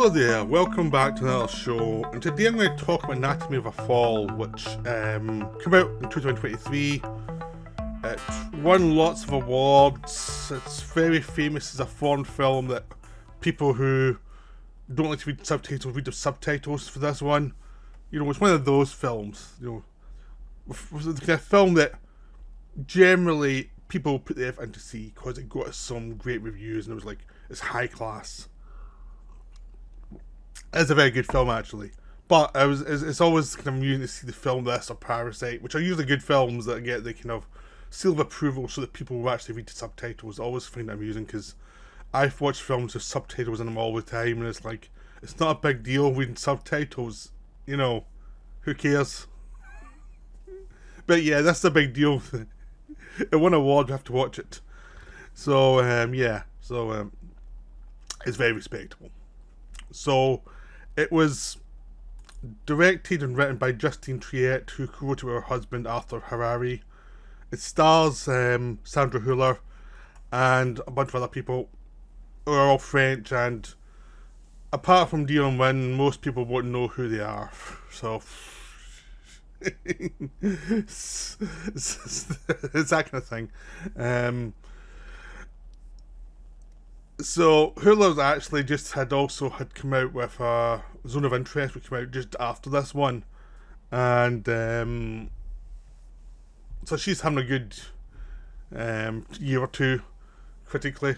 Hello there, welcome back to another show, and today I'm going to talk about Anatomy of a Fall, which came out in 2023. It won lots of awards. It's very famous as a foreign film that people who don't like to read the subtitles for this one. You know, it's one of those films, the kind of film that generally people put the effort in to see because it got some great reviews and it was like, it's high class. It's a very good film, actually. But it's always kind of amusing to see the film this or Parasite, which are usually good films that get the kind of seal of approval so that people will actually read the subtitles. I always find that amusing because I've watched films with subtitles in them all the time, and it's like, it's not a big deal reading subtitles. You know, who cares? But yeah, that's the big deal. It won an award, you have to watch it. So, it's very respectable. So, it was directed and written by Justine Triet, who co-wrote it with her husband Arthur Harari. It stars Sandra Hüller and a bunch of other people who are all French, and apart from Dion Wynn, most people won't know who they are. So it's that kind of thing. So Hulu's actually had come out with a Zone of Interest, which came out just after this one, and so she's having a good year or two critically.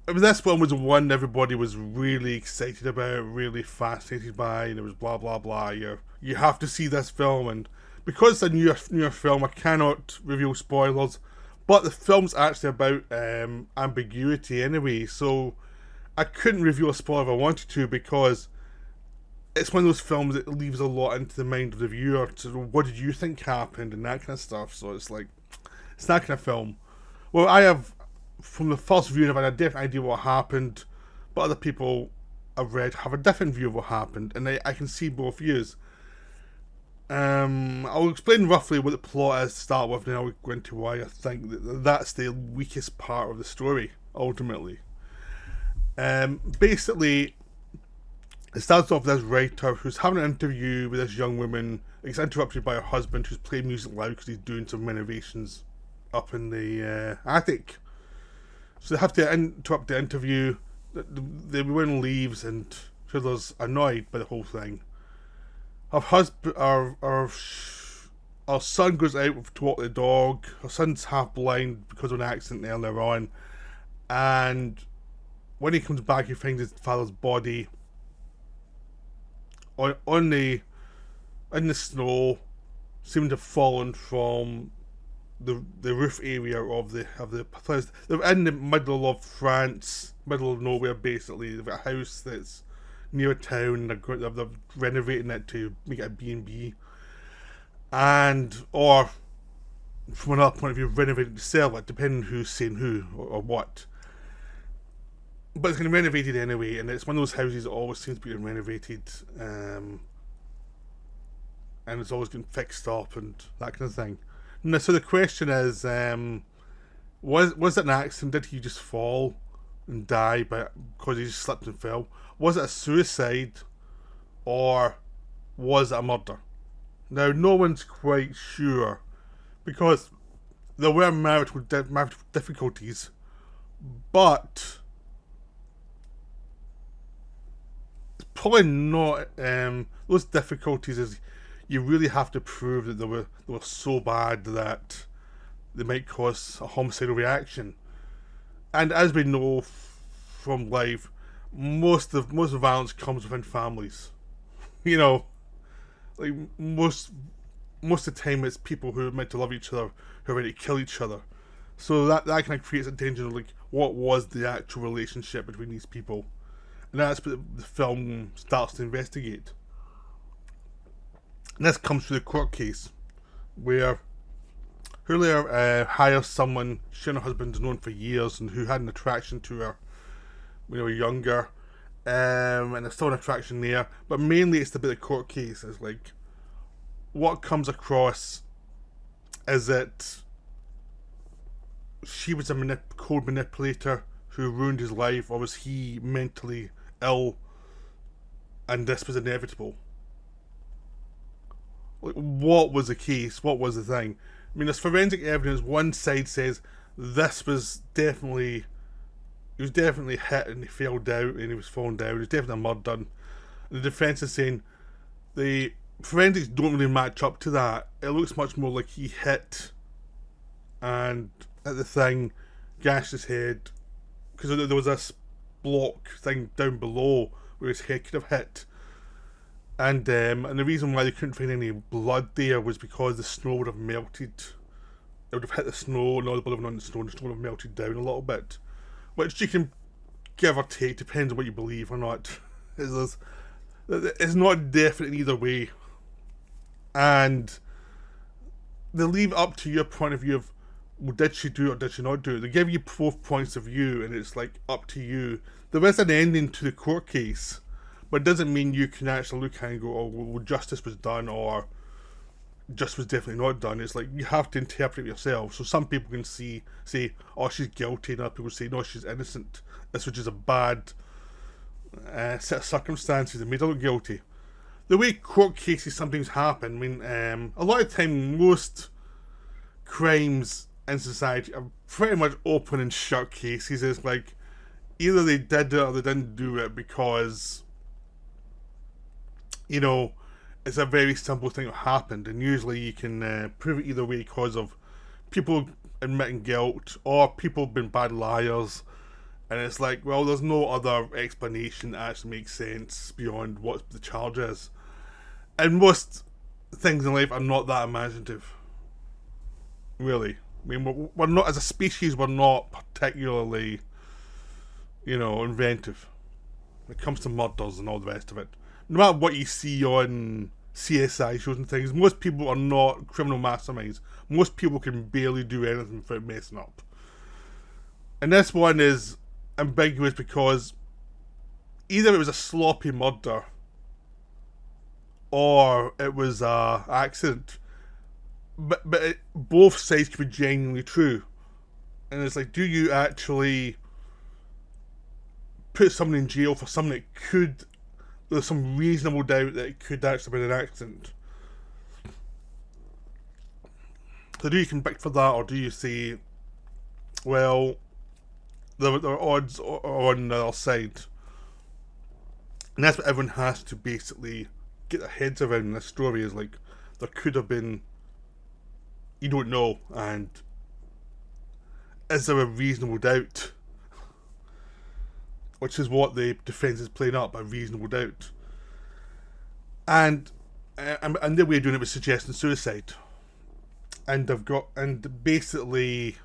I mean, this one was one everybody was really excited about, really fascinated by, and it was blah blah blah. You have to see this film, and because it's a newer film, I cannot reveal spoilers. But the film's actually about ambiguity anyway, so I couldn't reveal a spoiler if I wanted to, because it's one of those films that leaves a lot into the mind of the viewer. So what did you think happened and that kind of stuff. So it's like, it's that kind of film. Well, I have, from the first viewing, I've had a different idea what happened, but other people I've read have a different view of what happened, and I can see both views. I'll explain roughly what the plot is to start with, and then I'll go into why I think that's the weakest part of the story, ultimately. Basically, it starts off with this writer who's having an interview with this young woman. It's interrupted by her husband, who's playing music loud because he's doing some renovations up in the attic. So they have to interrupt the interview. The woman leaves, and Schindler's annoyed by the whole thing. Our son goes out to walk the dog. Her son's half blind because of an accident earlier on, and when he comes back, he finds his father's body in the snow, seeming to have fallen from the roof area of the place. They're in the middle of France, middle of nowhere basically. They've got a house that's near a town. They're renovating it to make it a B&B, or from another point of view, renovating to sell it, depending who's saying who or what. But it's getting renovated anyway, and it's one of those houses that always seems to be getting renovated, and it's always getting fixed up and that kind of thing. Now, so the question is, was it an accident? Did he just fall and die because he just slipped and fell? Was it a suicide, or was it a murder? Now, no one's quite sure, because there were marital difficulties, but it's probably not those difficulties. Is you really have to prove that they were so bad that they might cause a homicidal reaction. And as we know from life, most of violence comes within families. You know, like most of the time it's people who are meant to love each other who are ready to kill each other. So that kind of creates a tension of like, what was the actual relationship between these people? And that's what the film starts to investigate. And this comes through the court case, where Julia hires someone she and her husband has known for years and who had an attraction to her when they were younger, and there's still an attraction there, but mainly it's the bit of the court case. Is like, what comes across is that she was a cold manipulator who ruined his life, or was he mentally ill and this was inevitable. Like, what was the case? What was the thing? I mean, there's forensic evidence. One side says this was definitely, he was definitely hit and he fell down and he was falling down. It was definitely a murder. And the defence is saying the forensics don't really match up to that. It looks much more like he hit and at the thing, gashed his head, because there was this block thing down below where his head could have hit. And the reason why they couldn't find any blood there was because the snow would have melted. It would have hit the snow, and all the blood would have on the snow, and the snow would have melted down a little bit. Which you can give or take, depends on what you believe or not. It's not definite either way. And they leave it up to your point of view of, well, did she do it or did she not do it? They give you both points of view, and it's like up to you. There is an ending to the court case, but it doesn't mean you can actually look at it and go, oh, well, justice was done, or justice was definitely not done. It's like you have to interpret it yourself. So some people can say, oh, she's guilty, and other people say, no, she's innocent. This was just a bad set of circumstances that made her look guilty. The way court cases sometimes happen, I mean, a lot of time, most crimes in society are pretty much open and shut cases. It's like either they did it or they didn't do it because, you know, it's a very simple thing that happened, and usually you can prove it either way because of people admitting guilt or people being bad liars. And it's like, well, there's no other explanation that actually makes sense beyond what the charge is. And most things in life are not that imaginative, really. I mean, we're not, as a species, we're not particularly, inventive when it comes to murders and all the rest of it. No matter what you see on CSI shows and things, most people are not criminal masterminds. Most people can barely do anything without messing up. And this one is ambiguous because either it was a sloppy murder or it was an accident. But both sides could be genuinely true. And it's like, do you actually put someone in jail for something that could, there's some reasonable doubt that it could actually be an accident? So do you convict for that, or do you say, well, the odds are on the other side? And that's what everyone has to basically get their heads around in this story, is like, there could have been, you don't know, and is there a reasonable doubt? Which is what the defence is playing up, a reasonable doubt. And their way of doing it was suggesting suicide. And basically,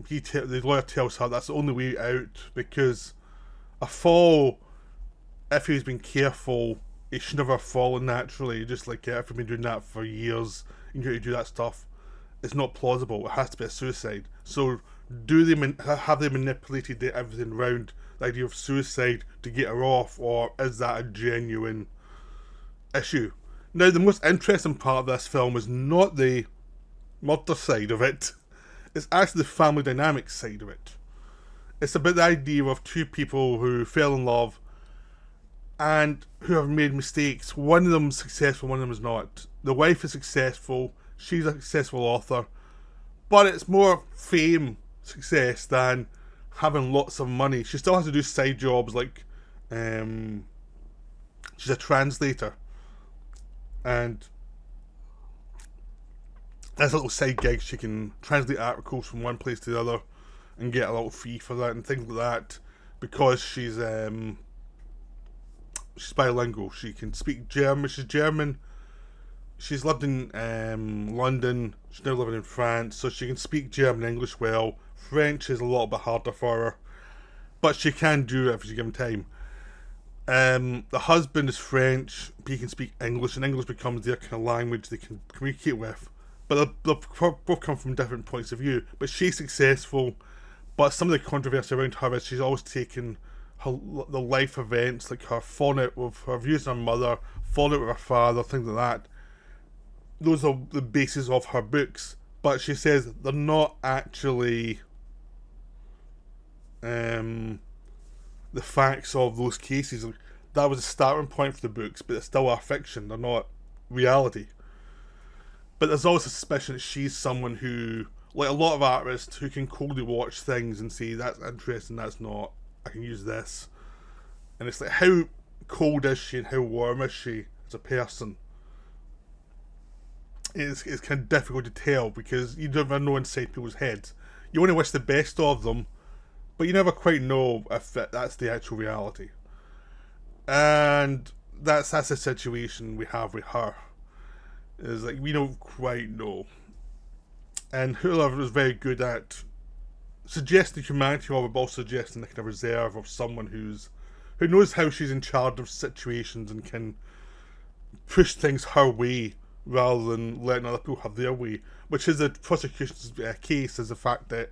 the lawyer tells her that's the only way out, because a fall, if he's been careful, he should never have fallen naturally. Just like if you've been doing that for years, and you do that stuff, it's not plausible. It has to be a suicide. So have they manipulated everything around the idea of suicide to get her off, or is that a genuine issue? Now, the most interesting part of this film is not the murder side of it. It's actually the family dynamics side of it. It's about the idea of two people who fell in love and who have made mistakes. One of them is successful, one of them is not. The wife is successful, she's a successful author, but it's more fame success than having lots of money. She still has to do side jobs, like she's a translator, and as a little side gig, she can translate articles from one place to the other and get a little fee for that and things like that, because she's bilingual. She can speak German. She's German. She's lived in London. She's now living in France, so she can speak German and English well. French is a little bit harder for her, but she can do it if she's given time. The husband is French, but he can speak English, and English becomes their kind of language they can communicate with. But they both come from different points of view. But she's successful, but some of the controversy around her is she's always taken the life events, like her falling out with her views on her mother, falling out with her father, things like that. Those are the basis of her books. But she says they're not actually the facts of those cases. Like, that was a starting point for the books, but they still are fiction. They're not reality. But there's always a suspicion that she's someone who, like a lot of artists, who can coldly watch things and say, that's interesting, that's not, I can use this. And it's like, how cold is she and how warm is she as a person? It's kind of difficult to tell because you never know inside people's heads. You only wish the best of them, but you never quite know if that's the actual reality. And that's the situation we have with her. Is like, we don't quite know. And Hula was very good at suggesting humanity of it, but also suggesting the kind of reserve of someone who knows how she's in charge of situations and can push things her way rather than letting other people have their way. Which is the prosecution's case, is the fact that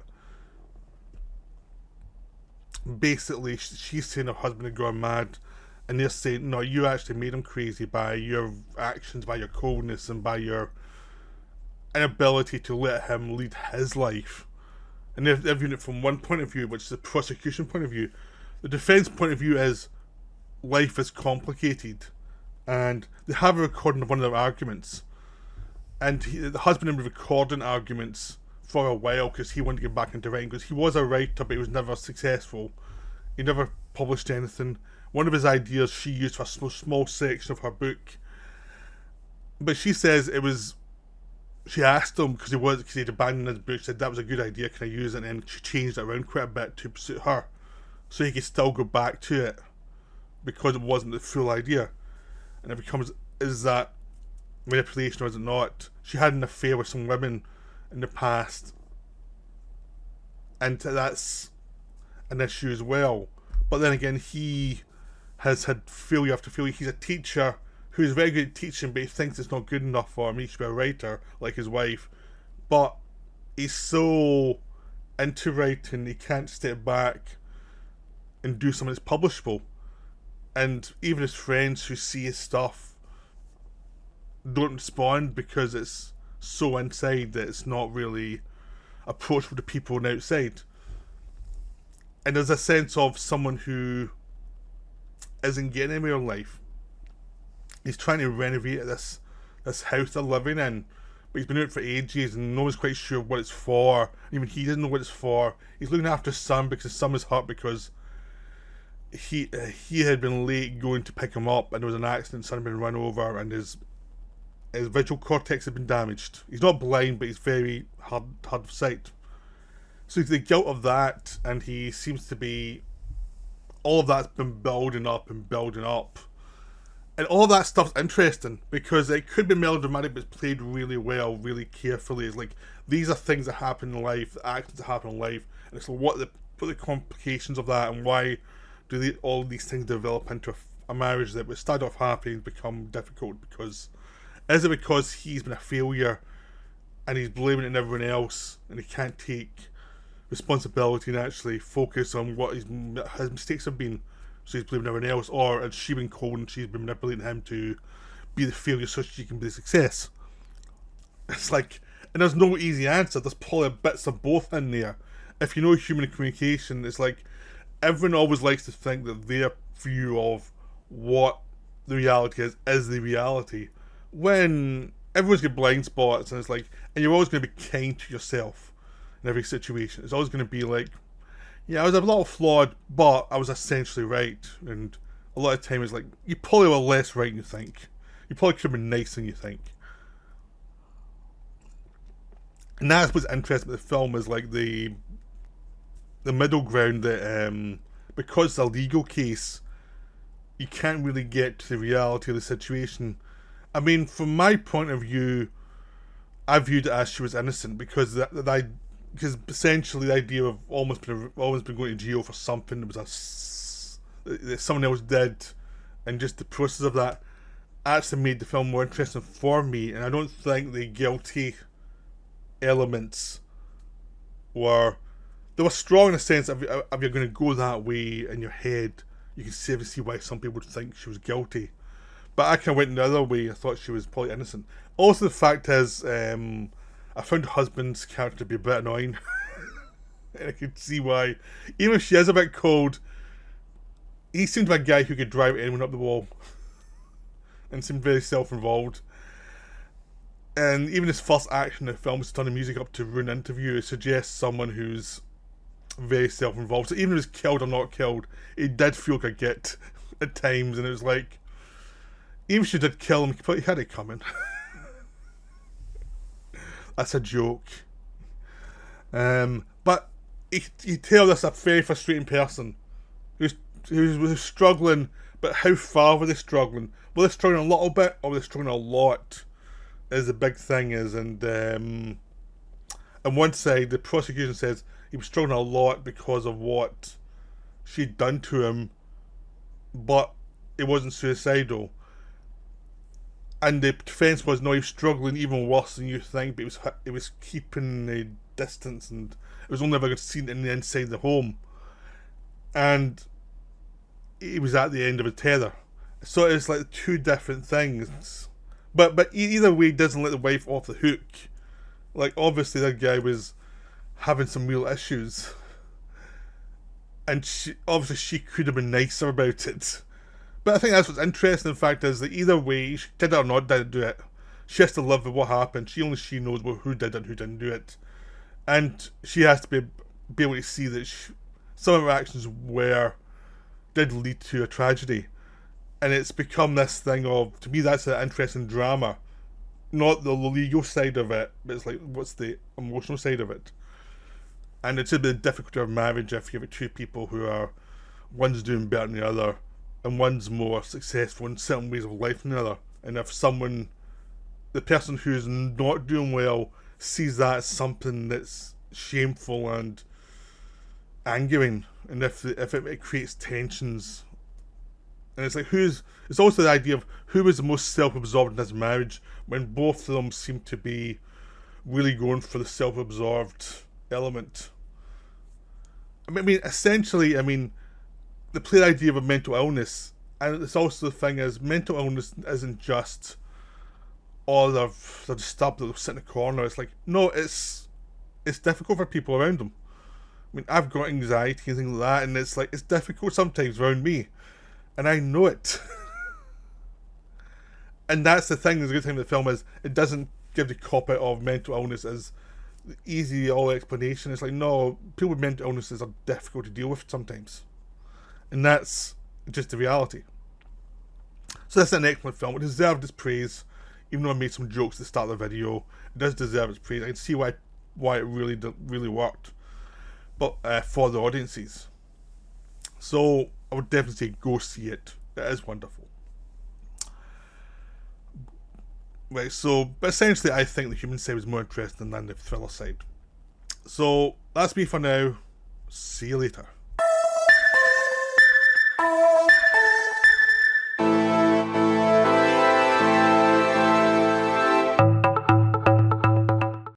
basically she's saying her husband had gone mad, and they're saying, no, you actually made him crazy by your actions, by your coldness, and by your inability to let him lead his life. And they're viewing it from one point of view, which is the prosecution point of view. The defence point of view is life is complicated. And they have a recording of one of their arguments. And the husband had been recording arguments for a while because he wanted to get back into writing, because he was a writer but he was never successful. He never published anything. One of his ideas she used for a small section of her book. But she says it was, she asked him because he'd abandoned his book, said that was a good idea, can I use it? And she changed it around quite a bit to suit her, so he could still go back to it because it wasn't the full idea. And it becomes, is that manipulation or is it not? She had an affair with some women in the past, and that's an issue as well. But then again, he has had failure after failure. He's a teacher who's very good at teaching, but he thinks it's not good enough for him. He should be a writer like his wife. But he's so into writing, he can't step back and do something that's publishable. And even his friends who see his stuff don't respond because it's so inside that it's not really approachable to people on the outside. And there's a sense of someone who isn't getting anywhere in life. He's trying to renovate this house they're living in, but he's been out for ages and no one's quite sure what it's for. Even he doesn't know what it's for. He's looking after his son because his son was hurt because he had been late going to pick him up, and there was an accident, his son had been run over, and his visual cortex had been damaged. He's not blind, but he's very hard of sight. So the guilt of that, and he seems to be, all of that's been building up. And all that stuff's interesting because it could be melodramatic, but it's played really well, really carefully. It's like, these are things that happen in life, the actions that happen in life, and it's like, what are the complications of that, and why do all these things develop into a marriage that would start off happy and become difficult? Because is it because he's been a failure and he's blaming it on everyone else, and he can't take responsibility and actually focus on what his mistakes have been, so he's blaming everyone else? Or has she been cold and she's been manipulating him to be the failure so she can be the success? It's like, and there's no easy answer. There's probably bits of both in there. If you know human communication, it's like everyone always likes to think that their view of what the reality is the reality, when everyone's got blind spots. And it's like, and you're always going to be kind to yourself in every situation. It's always going to be like, yeah, I was a little flawed, but I was essentially right. And a lot of time it's like, you probably were less right than you think. You probably could have been nicer than you think. And that's what's interesting about the film, is like the middle ground that because it's a legal case, you can't really get to the reality of the situation. I mean, from my point of view, I viewed it as she was innocent because because essentially the idea of almost been going to jail for something that someone else did, and just the process of that actually made the film more interesting for me. And I don't think the guilty elements were strong in a sense of if you're going to go that way in your head, you can see why some people would think she was guilty. But I kind of went the other way. I thought she was probably innocent. Also, the fact is, I found her husband's character to be a bit annoying. And I could see why. Even if she is a bit cold, he seemed like a guy who could drive anyone up the wall, and seemed very self-involved. And even his first action in the film is turning music up to ruin an interview. It suggests someone who's very self-involved. So even if he was killed or not killed, it did feel like a git at times, and it was like, even if she did kill him, he had it coming. That's a joke. But you tell this a very frustrating person who's struggling, but how far were they struggling? Were they struggling a little bit, or were they struggling a lot? Is the big thing is, and on one side, the prosecution says he was struggling a lot because of what she'd done to him, but it wasn't suicidal. And the defence was, no, he was struggling even worse than you think, but it was keeping the distance, and it was only ever seen in the inside the home. And he was at the end of a tether. So it's like two different things. But either way, doesn't let the wife off the hook. Like, obviously that guy was having some real issues. And she could have been nicer about it. But I think that's what's interesting, in fact, is that either way, she did it or not did do it, she has to live with what happened. She knows who did it and who didn't do it. And she has to be able to see that some of her actions did lead to a tragedy. And it's become this thing of, to me, that's an interesting drama. Not the legal side of it, but it's like, what's the emotional side of it? And it's a bit difficult of marriage if you have two people who are, one's doing better than the other, and one's more successful in certain ways of life than the other. And if the person who's not doing well sees that as something that's shameful and angering, and if it creates tensions, and it's like, it's also the idea of who is the most self-absorbed in this marriage, when both of them seem to be really going for the self-absorbed element. I mean, essentially, they play the idea of a mental illness, and it's also the thing is, mental illness isn't just, they're disturbed, they'll sit in a corner. It's like, no, it's difficult for people around them. I mean, I've got anxiety and things like that, and it's like, it's difficult sometimes around me, and I know it. And that's the thing, the good thing with the film is, it doesn't give the cop-out of mental illness as the easy explanation. It's like, no, people with mental illnesses are difficult to deal with sometimes. And that's just the reality. So that's an excellent film. It deserved its praise, even though I made some jokes at the start of the video. It does deserve its praise. I can see why it really worked, but for the audiences. So I would definitely say go see it. It is wonderful. Right, but essentially I think the human side was more interesting than the thriller side. So that's me for now. See you later.